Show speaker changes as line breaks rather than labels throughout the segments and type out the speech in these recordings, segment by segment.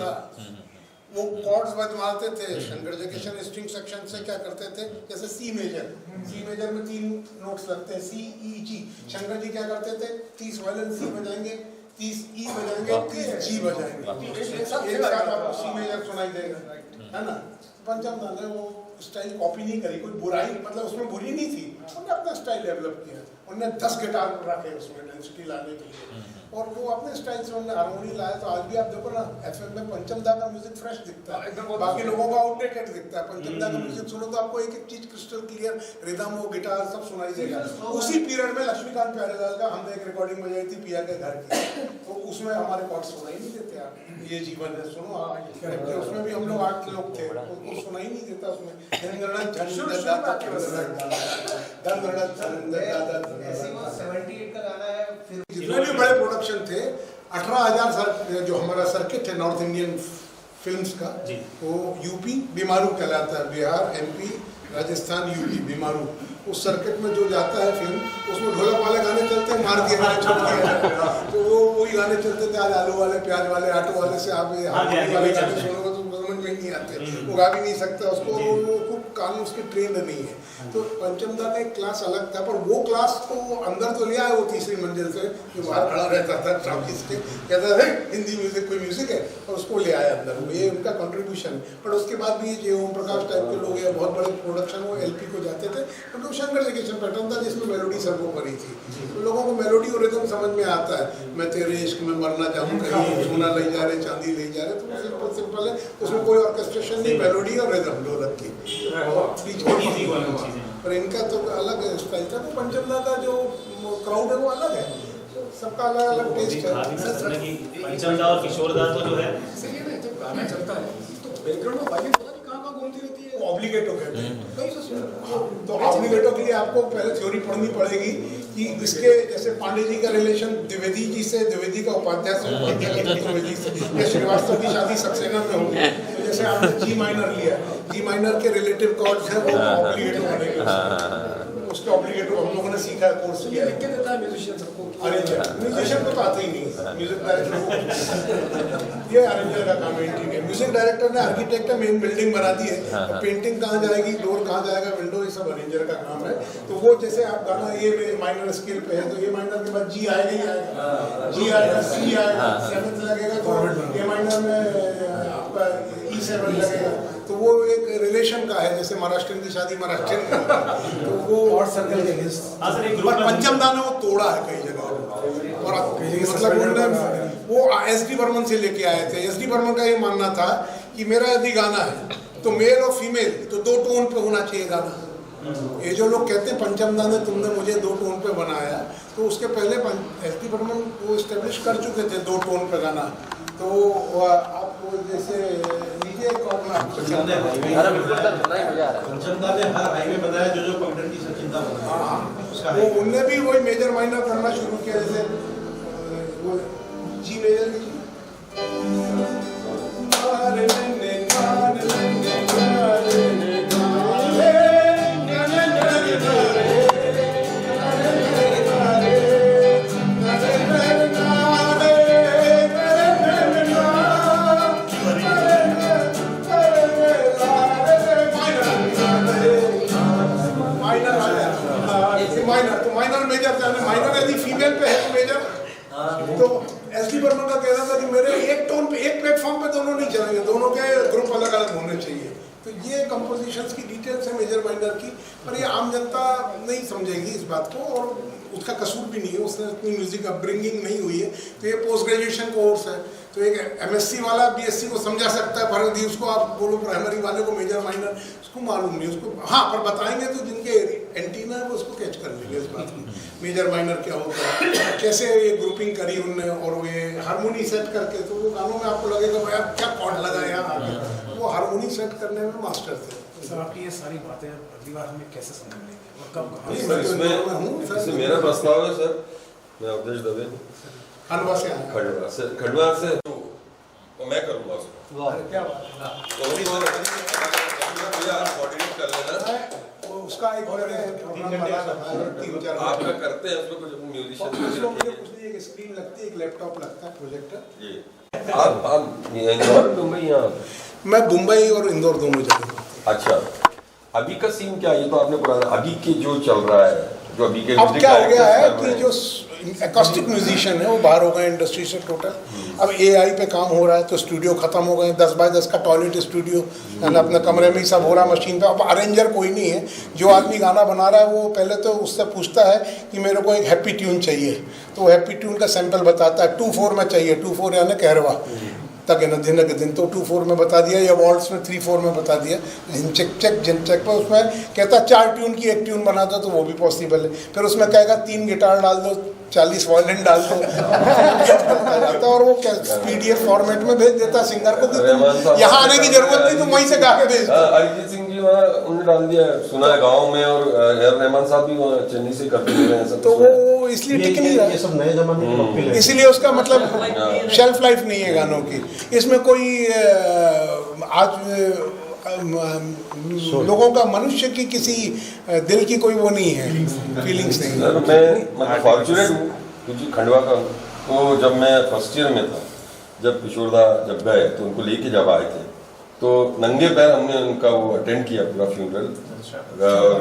था। वो कॉर्ड्स बजवाते थे। शंकर जयकिशन स्ट्रिंग सेक्शन से क्या करते थे, जैसे सी मेजर में 3 नोट्स लगते हैं, सी ई जी। शंकर जी क्या करते थे, 30 वायलिन सी बजाएंगे, 30 ई बजाएंगे, 30 जी बजाएंगे। एक साथ आपको सी मेजर सुनाई देगा, है ना। पंचम दान ने वो स्टाइल कॉपी नहीं करी, कोई बुराई मतलब उसमें बुरी नहीं थी, उन्होंने अपना स्टाइल डेवलप किया। उन्होंने 10 गिटार रखे उसमें डेंसिटी लाने के लिए, और वो अपने स्टाइल से उन्होंने हारमोनी लाया। तो आज भी आप देखो ना एफएम में पंचम दा का म्यूजिक फ्रेश दिखता है, बाकी लोगों का आउटडेटेड दिखता है। पंचम दा का म्यूजिक सुनो तो आपको एक एक चीज क्रिस्टल क्लियर, रिदम हो, गिटार सब सुनाई देगा। उसी पीरियड में लक्ष्मीकांत प्यारेलाल का हमने एक रिकॉर्डिंग बजाई थी पिया के घर की, तो उसमें हमारे कॉर्ड सुनाई नहीं देते। आप ये जीवन है सुनो, उसमें भी हम लोग 8 लोग थे, उसको सुनाई नहीं देता। उसमें जितने भी बड़े प्रोडक्शन थे, 18,000 जो हमारा सर्किट है नॉर्थ इंडियन फिल्म्स का, वो यूपी बीमारू कहलाता है, बिहार, एमपी, राजस्थान, यूपी बीमारू। उस सर्किट में जो जाता है फिल्म, उसमें ढोलक वाले गाने चलते हैं, मार दिए गाने चलते हैं, तो वो वही गाने चलते थे। आज आलू वाले, प्याज वाले, आटो वाले से आप हारमोनी वाले गाने सुनोगे तो समझ में नहीं आते, वो गा भी नहीं सकता उसको, वो कान उसके ट्रेंड नहीं है। तो पंचम दा का एक क्लास अलग था, पर वो क्लास को अंदर तो ले आए वो तीसरी मंजिल से, जो बाहर खड़ा रहता था ट्राफिक से, कहता था हिंदी म्यूजिक कोई म्यूजिक है, और उसको ले आया अंदर। ये उनका कंट्रीब्यूशन। पर उसके बाद भी ये ओम प्रकाश टाइप के लोग या बहुत बड़े प्रोडक्शन वो एलपी को जाते थे, तो शंकर जयकिशन पैटर्न था जिसमें मेलोडी सर्वोपरि थी। तो लोगों को मेलोडी और रिदम समझ में आता है। मैं तेरे इश्क में मरना चाहूँ, कहीं सोना ले जा रहे, चांदी ले जा रहे, तो सिंपल सिंपल है, उसमें कोई ऑर्केस्ट्रेशन नहीं, मेलोडी और रिदम ढोलक की, बीच में। पर इनका तो अलग स्टाइल था। तो पंचम दा का जो क्राउड है वो अलग है, सबका अलग अलग टेस्ट है।
पंचम दा और किशोर दा तो जो है
सही है ना, जब गाना चलता है तो बैकग्राउंड में वायलिन पता नहीं कहाँ घूमती रहती है,
ऑब्लिगेटो कहते हैं। तो ऑब्लिगेटो के लिए आपको पहले थ्योरी पढ़नी पड़ेगी कि इसके जैसे पांडे जी का रिलेशन द्विवेदी जी से, द्विवेदी का उपाध्याय से, उपाध्याय का द्विवेदी से, या श्रीवास्तव की शादी सक्सेना में होगी, तो जैसे आपने जी माइनर लिया, जी माइनर के रिलेटिव कॉर्ड्स हैं वो ऑब्लिगेटो बनेंगे। उसके ऑब्लिगेटो हम लोगों ने सीखा है, कोर्स किया
लिख के देता है म्यूजिशियन सबको।
अरेंजर, म्यूजिशियन को तो आता ही नहीं, म्यूजिक डायरेक्टर ये अरेंजर का काम है। इंटीरियर म्यूजिक डायरेक्टर ने आर्किटेक्ट है, मेन बिल्डिंग बना दी है, पेंटिंग कहाँ जाएगी, डोर कहाँ जाएगा, विंडो, ये सब अरेंजर का काम है। तो वो जैसे आप गाना ये माइनर स्केल पे है, तो ये माइनर के बाद जी आएगा ही आएगा, जी आएगा, सी आएगा, 7th लगेगा, तो ए माइनर में आपका E7 लगेगा। तो वो एक रिलेशन का है, जैसे महाराष्ट्र की शादी महाराष्ट्र में, तो वो और सर्कल के पर पंचम दा ने वो तोड़ा है कई जगह। और मतलब उन्होंने वो एस.डी. बर्मन से लेके आए थे। एस.डी. बर्मन का ये मानना था कि मेरा यदि गाना है तो मेल और फीमेल तो 2 टोन पे होना चाहिए गाना। ये जो लोग कहते हैं पंचम दा ने तुमने मुझे 2 टोन पे बनाया, तो उसके पहले एस.डी. बर्मन वो एस्टेब्लिश कर चुके थे 2 टोन पे गाना। तो आप जैसे नीचे
पंचम दा ने हर हाईवे बताया जो पगडंडी की सचिंता बनाया,
वो उनने भी वही मेजर माइनर करना शुरू किया, जैसे वो जी मेजर की माइनर यदि फीमेल पे है तो मेजर। तो एस.डी. बर्मन का कहना था कि मेरे एक टोन पे, एक प्लेटफॉर्म पे दोनों नहीं चलेंगे, दोनों के ग्रुप अलग अलग होने चाहिए। तो ये कंपोजिशंस की डिटेल्स है मेजर माइनर की, पर ये आम जनता नहीं समझेगी इस बात को, और उसका कसूर भी नहीं है, उसने अपनी म्यूजिक अपब्रिंगिंग नहीं हुई है। तो ये पोस्ट ग्रेजुएशन कोर्स है, तो एक एमएससी वाला बीएससी को समझा सकता है, पर यदि उसको आप बोलो प्राइमरी वाले को मेजर माइनर, उसको मालूम नहीं उसको। हाँ, पर बताएंगे तो जिनके एंटीना है वो उसको कैच कर लेंगे इस बात को, मेजर माइनर क्या होता है, कैसे ये ग्रुपिंग करी उनने, और ये हारमोनी सेट करके, तो वो गानों में आपको लगेगा भाई आप क्या कॉर्ड लगा यहाँ आगे, वो हारमोनी सेट करने में मास्टर थे।
सर आपकी ये सारी बातें अगली बार हमें कैसे समझ लेंगे और कब?
इसमें मेरा प्रस्ताव है सर, मैं अवधेश दवे
खंडवा से
तो मैं करूँगा उसको।
क्या बात है,
कोऑर्डिनेट कर लेना।
उसका एक प्रोग्राम बना रखा है 3-4
आप क्या करते हैं उसमें कुछ म्यूजिशियन
उसमें मुझे कुछ नहीं, एक स्क्रीन लगती है, एक लैपटॉप लगता है, प्रोजेक्टर।
जी आप इंदौर मुंबई यहाँ?
मैं मुंबई और इंदौर दोनों जगह।
अच्छा, अभी का सीन क्या है? ये तो आपने पुराना, अभी के जो चल रहा है, जो अभी के
अब क्या हो गया है कि जो एकॉस्टिक म्यूजिशियन है वो बाहर हो गए इंडस्ट्री से टोटल। अब एआई पे काम हो रहा है तो स्टूडियो खत्म हो गए, 10 बाय 10 का टॉयलेट स्टूडियो, अपने कमरे में ही सब हो रहा है मशीन पे। अब अरेंजर कोई नहीं है, जो आदमी गाना बना रहा है वो पहले तो उससे पूछता है कि मेरे को एक हैप्पी ट्यून चाहिए, तो हैप्पी ट्यून का सैंपल बताता है, 2/4 में चाहिए, 2/4 यानी कहरवा तक है ना, दिन के दिन तो 2/4 में बता दिया, या वॉल्ट्स में 3/4 में बता दिया, जिन चेक पर उसमें कहता 4 ट्यून की 1 ट्यून बना दो तो वो भी पॉसिबल है। फिर उसमें कहेगा 3 गिटार डाल दो, 40 वायलिन डाल दो जाता, और वो पीडीएफ फॉर्मेट में भेज देता सिंगर को कि यहाँ आने की जरूरत नहीं, तुम वहीं से गा के भेज दो।
अरिजीत सिंह जी वहाँ उन्होंने डाल दिया, सुना है गाँव में, और रहमान साहब भी वहाँ चेन्नई से करते हैं,
तो वो इसलिए टिक नहीं रहा,
ये सब नए जमाने के पॉपुलर,
इसीलिए उसका मतलब शेल्फ लाइफ नहीं है गानों की। इसमें कोई आज लोगों का, मनुष्य की किसी दिल की कोई वो नहीं है, फीलिंग्स नहीं है।
मैं मतलब फॉर्चुनेट हूँ क्योंकि खंडवा का, तो जब मैं फर्स्ट ईयर में था, जब किशोरदा जब गए तो उनको लेके जब आए थे, तो नंगे पैर हमने उनका वो अटेंड किया पूरा फ्यूनरल। और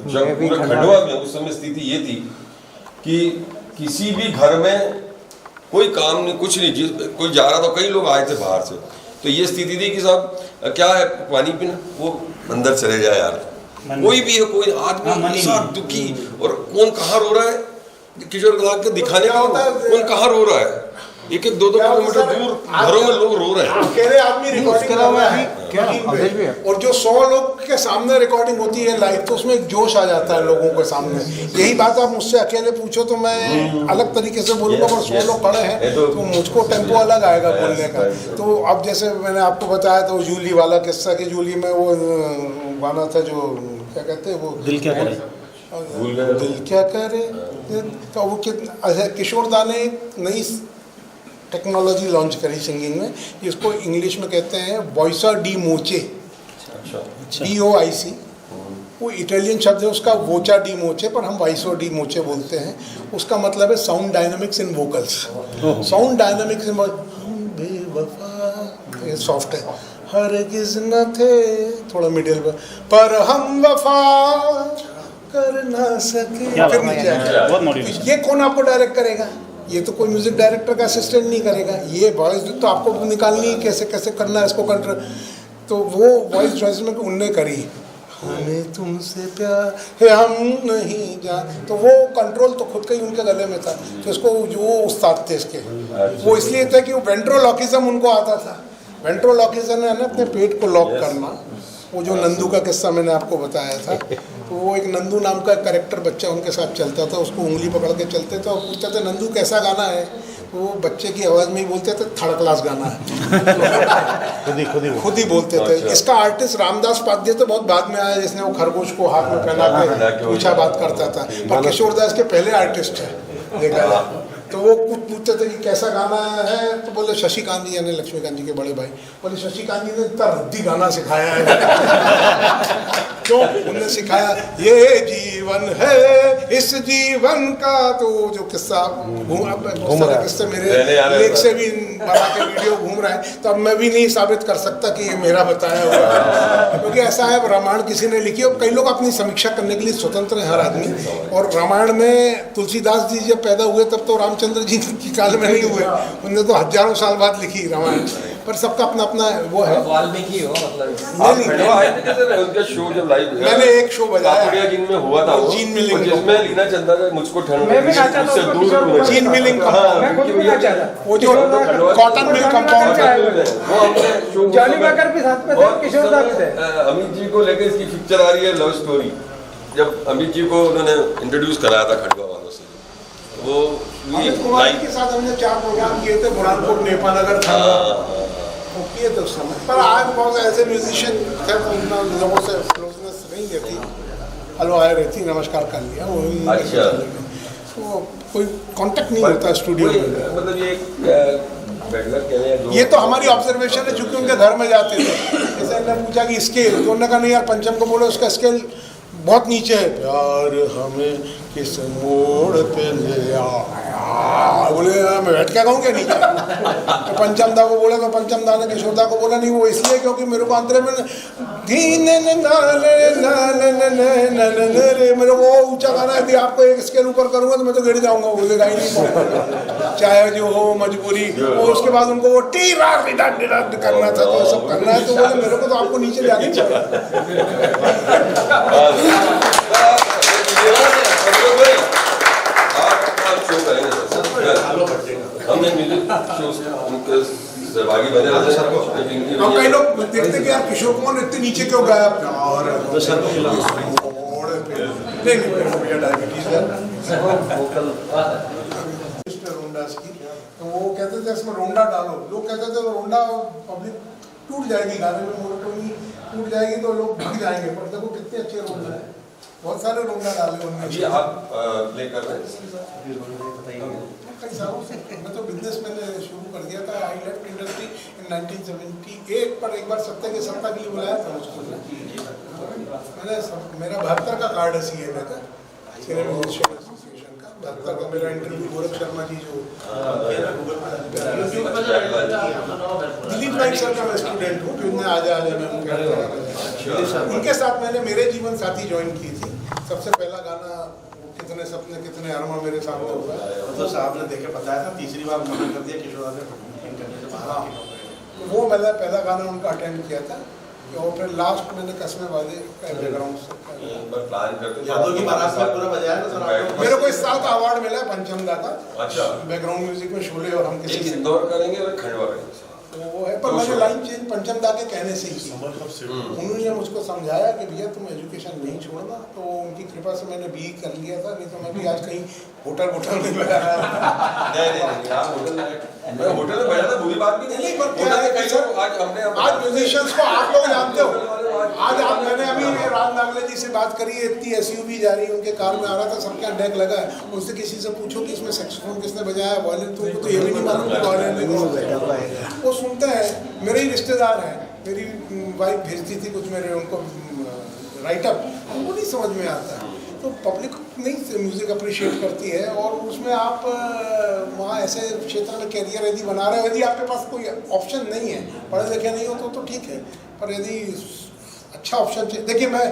जब पूरा खंडवा में उस समय स्थिति ये थी कि किसी भी घर में कोई काम नहीं, कुछ नहीं, कोई जा रहा था, कई लोग आए थे बाहर से, तो ये स्थिति थी कि साहब क्या है पानी पीना, वो अंदर चले जाए यार, कोई भी है, कोई आदमी ऐसा दुखी, और कौन कहाँ रो रहा है, किशोर कुमार के दिखाने का होता है, कौन कहाँ रो रहा है, 1-2 किलोमीटर दूर घरों में लोग रो रहे हैं,
अकेले आदमी रिकॉर्डिंग कर रहा है, और जो 100 लोग के सामने रिकॉर्डिंग होती है लाइव, तो उसमें एक जोश आ जाता है लोगों के सामने। यही बात आप मुझसे अकेले पूछो तो मैं अलग तरीके से बोलूँगा, पर 100 लोग खड़े हैं तो मुझको टेम्पो अलग आएगा बोलने का। तो अब जैसे मैंने आपको बताया तो जूली वाला किस्सा, कि जूली में वो गाना था जो क्या कहते हैं, वो
दिल क्या करे,
दिल क्या करे, तो वो कितना किशोरदा ने नई टेक्नोलॉजी लॉन्च करी सिंगिंग में, इसको इंग्लिश में कहते हैं वॉइसा डी मोचे, VOIC, वो इटालियन शब्द है उसका, वोचा डी मोचे, पर हम वॉइसो डी मोचे बोलते हैं। उसका मतलब है साउंड डायनामिक्स इन वोकल्स, साउंड डायनामिक्स इन बेवफा, ये सॉफ्ट है, हरगिज़ न थे थोड़ा मिडिल पर हम वफा कर ना सके, फिर नीचे। ये कौन आपको डायरेक्ट करेगा? ये तो कोई म्यूजिक डायरेक्टर का असिस्टेंट नहीं करेगा, ये वॉइस तो आपको निकालनी है, कैसे कैसे करना है इसको कंट्रोल। तो वो वॉइस चॉइस में उनने करी, हमें तुमसे प्यार है हम नहीं जान, तो वो कंट्रोल तो खुद का ही उनके गले में था। तो इसको जो उस्ताद थे इसके, वो इसलिए था कि वो वेंट्रोलॉकिज्म उनको आता था। वेंट्रोलॉकिज्म है ना अपने पेट को लॉक करना, वो जो नंदू का किस्सा मैंने आपको बताया था, तो वो एक नंदू नाम का कैरेक्टर बच्चा उनके साथ चलता था, उसको उंगली पकड़ के चलते थे और पूछते थे नंदू कैसा गाना है, तो वो बच्चे की आवाज़ में ही बोलते थे 3rd क्लास गाना है। खुद ही बोलते थे। इसका आर्टिस्ट रामदास पाध्य तो बहुत बाद में आया, जिसने वो खरगोश को हाथ में पहना के पूछा बात करता था, पर किशोरदास के पहले आर्टिस्ट है देखा जाए। तो वो कुछ पूछते थे कि कैसा गाना है, तो बोले शशिकांत जी, यानी लक्ष्मीकांत जी के बड़े भाई, बोले शशिकांत जी ने इतना रद्दी गाना सिखाया है। क्यों? उन्होंने सिखाया ये जीवन है, इस जीवन का, तो जो किस्सा घूम रहा है, किस्से मेरे लेख से भी बना के वीडियो घूम रहा है, तो अब मैं भी नहीं साबित कर सकता कि ये मेरा बताया हुआ है, क्योंकि ऐसा है रामायण किसी ने लिखी, और कई लोग अपनी समीक्षा करने के लिए स्वतंत्र हैं हर आदमी। और रामायण में तुलसीदास जी जब पैदा हुए तब तो रामचंद्र जी की काल में नहीं हुए, उन्होंने तो हजारों साल बाद लिखी रामायण, पर सबका अपना अपना वो है।
वाल्मीकि हो मतलब
उनका शो जब लाइव,
मैंने एक शो बजाया
जिनमें हुआ था वो,
जीन मिलिंग,
जिसमें लीना चंदा का मुझको ठंड
उससे दूर, जीन मिलिंग, वो जो cotton mill compound
Johnny baker भी साथ में थे, किशोरदा भी थे।
अमित जी को लेकर इसकी पिक्चर आ रही है लव स्टोरी, जब अमित जी को उन्होंने इंट्रोड्यूस कराया था खंडवा वालों से, वो
अमित कुमार जी के साथ हमने 4 प्रोग्राम किए थे, बुरहानपुर, नेपानगर था, वो किए थे उस समय। पर आज बहुत ऐसे म्यूजिशियन थे तो उतना लोगों से क्लोजनेस नहीं रहती, हेलो आए रहती, नमस्कार कर लिया, वो
अच्छा,
तो कोई कांटेक्ट नहीं होता स्टूडियो में।
मतलब ये
तो हमारी ऑब्जर्वेशन है, चूंकि उनके घर में जाते थे, जैसे मैंने पूछा कि स्केल, तो उन्होंने कहा नहीं यार पंचम को बोलो उसका स्केल बहुत नीचे है, प्यार हमें किस मोड़ पे ले आया, बोले मैं बैठ क्या कहूँ क्या नीचे। तो पंचमदा को बोला तो पंचमदा ने किशोरदा को बोला नहीं, वो इसलिए क्योंकि मेरे को अंतरे में मेरे को ऊंचा गाना है, आपको एक स्केल ऊपर करूंगा तो मैं तो गिर जाऊंगा, बोले गा ही नहीं पाऊंगा, चाहे जो हो मजबूरी। और उसके बाद उनको वो टी करना था, तो सब करना है, तो बोले मेरे को तो आपको नीचे जाना ही
हमने म्यूजिक उनके सहभागी बने रहते हैं।
हम कई लोग देखते कि यार किशोर कुमार इतने नीचे क्यों गाया, और डायबिटीज है रोंडास की, तो वो कहते थे इसमें रोंडा डालो, लोग कहते थे रोंडा पब्लिक टूट जाएगी, गाने में मोनोटोनी टूट जाएगी तो लोग भाग जाएंगे, पर देखो कितने अच्छे रोंडा है, बहुत सारे रोंडा डाले उन्होंने।
अभी आप प्ले कर रहे हैं
कई सालों से, मैं तो बिजनेस मैंने शुरू कर दिया था, आई लेफ्ट इंडस्ट्री इन 1978, पर एक बार सत्ता के लिए बुलाया था मुझको, मैंने मेरा 72 का कार्ड है CMA का, सिनेमा एसोसिएशन का 72 का मेरा इंटरव्यू गोरख शर्मा जी जो दिलीप नाइक सर का मैं स्टूडेंट हूँ, फिर आजा मैं उनके साथ मैंने मेरे जीवन साथी ज्वाइन की थी। सबसे पहला गाना कितने सपने कितने अरमा मेरे सामने हुआ,
तो साहब ने देखे बताया था, तीसरी बार मना कर दिया किशोर ने करने से बाहर।
वो मैंने पहला गाना उनका अटेंड किया था, और फिर लास्ट मैंने कसमे वादे बैकग्राउंड से
यादों की बारात में पूरा बजाया ना सर।
मेरे को इस साल का अवार्ड मिला है पंचमदा का,
अच्छा
बैकग्राउंड म्यूजिक में शोले और हम किसी
इंदौर करेंगे और खंडवा करेंगे,
वो है, पर मैंने लाइन चेंज पंचमदा के कहने से ही की। उन्होंने मुझको समझाया कि भैया तुम एजुकेशन नहीं छोड़ना, तो उनकी कृपा से मैंने BE कर लिया था, नहीं तो मैं भी आज कहीं होटल में बैठा रहा।
नहीं आप होटल में बैठा था, बुरी बात भी नहीं, पर क्या है कई लोग आज
म्यूजिशियंस को आप लोग जानते हो, आज आप मैंने अभी राज नागले जी से बात करी है, इतनी SUV जा रही है, उनके कार में आ रहा था, सबके यहाँ डेक लगा है, उससे किसी से पूछो कि इसमें सैक्सोफोन किसने बजाया, वायलिन, तो उनको तो ये भी नहीं मालूम कि वायलिन वो सुनते हैं। मेरे ही रिश्तेदार हैं, मेरी वाइफ भेजती थी कुछ मेरे उनको राइटअप, उनको नहीं समझ में आता है, तो पब्लिक नहीं म्यूज़िक अप्रिशिएट करती है, और उसमें आप वहाँ ऐसे क्षेत्र में कैरियर यदि बना रहे हो, यदि आपके पास कोई ऑप्शन नहीं है, पढ़े लिखे नहीं हो तो ठीक है, पर यदि अच्छा ऑप्शन चाहिए, देखिए मैं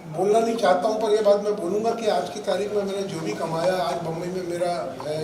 बोलना नहीं चाहता हूँ, पर ये बात मैं बोलूँगा कि आज की तारीख में मैंने जो भी कमाया, आज बम्बई में मेरा है